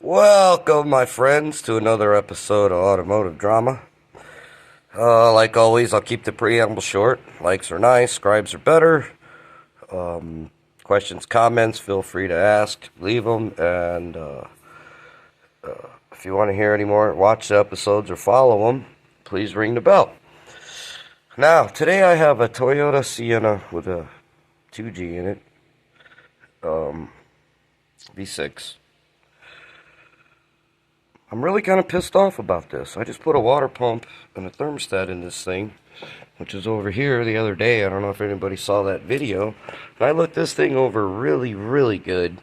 Welcome, my friends, to another episode of Automotive Drama. Like always, I'll keep the preamble short. Likes are nice, scribes are better. Questions, comments, feel free to ask, leave them, and if you want to hear any more, watch the episodes or follow them, please ring the bell. Now, today I have a Toyota Sienna with a 2G in it, V6. I'm really kind of pissed off about this. I just put a water pump and a thermostat in this thing, which is over here the other day. I don't know if anybody saw that video. I looked this thing over really good.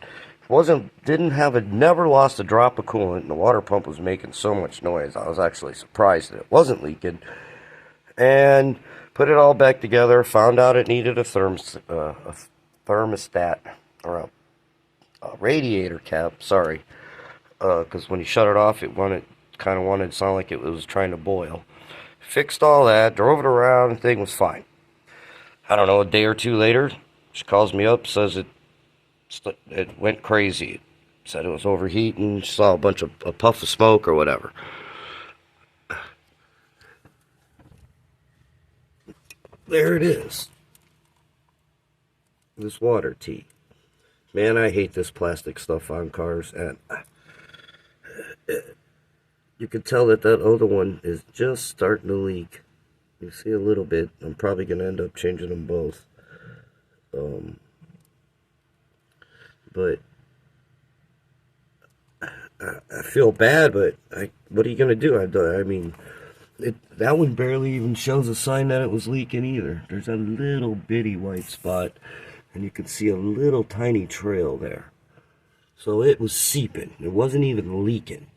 Never lost a drop of coolant, and the water pump was making so much noise. I was actually surprised that it wasn't leaking. And put it all back together, found out it needed a thermostat, or a radiator cap, sorry. Because when you shut it off, it kind of wanted to sound like it was trying to boil. Fixed all that, drove it around, and thing was fine. I don't know, a day or two later, she calls me up, says it went crazy. It said it was overheating, she saw a puff of smoke or whatever. There it is. This water tea. Man, I hate this plastic stuff on cars, and you can tell that other one is just starting to leak. You see a little bit. I'm probably going to end up changing them both. But I feel bad, but what are you going to do? I mean, that one barely even shows a sign that it was leaking either. There's a little bitty white spot, and you can see a little tiny trail there. So it was seeping. It wasn't even leaking.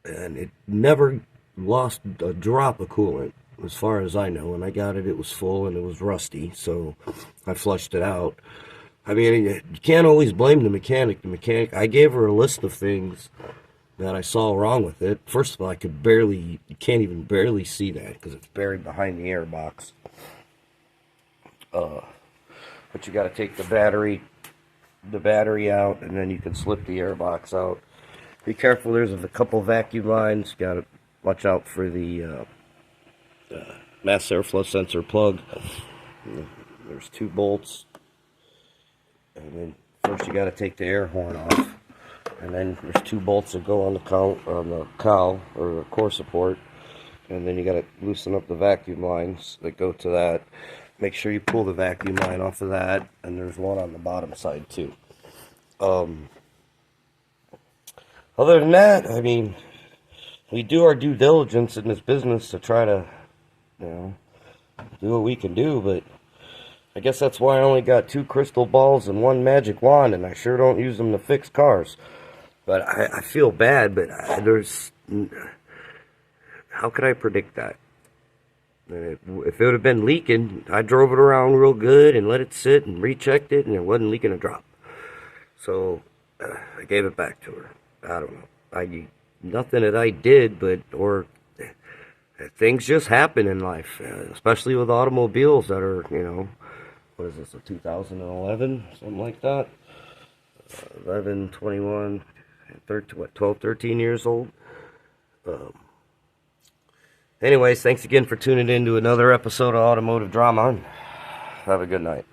And it never lost a drop of coolant, as far as I know. When I got it, it was full and it was rusty, so I flushed it out. I mean, you can't always blame the mechanic. I gave her a list of things that I saw wrong with it. First of all, you can't even barely see that because it's buried behind the air box. But you got to take the battery out, and then you can slip the air box out. Be careful, there's a couple vacuum lines. Got to watch out for the mass airflow sensor plug. There's 2 bolts. And then first you got to take the air horn off. And then there's 2 bolts that go on the cowl or the core support. And then you got to loosen up the vacuum lines that go to that. Make sure you pull the vacuum line off of that. And there's one on the bottom side too. Other than that, I mean, we do our due diligence in this business to try to, do what we can do, but I guess that's why I only got 2 crystal balls and 1 magic wand, and I sure don't use them to fix cars. But I feel bad, but how could I predict that? If it would have been leaking, I drove it around real good and let it sit and rechecked it, and it wasn't leaking a drop. So I gave it back to her. I don't know. Nothing that I did, or things just happen in life, especially with automobiles that are, what is this, a 2011, something like that? 11, 21, 12, 13 years old. Anyways, thanks again for tuning in to another episode of Automotive Drama. Have a good night.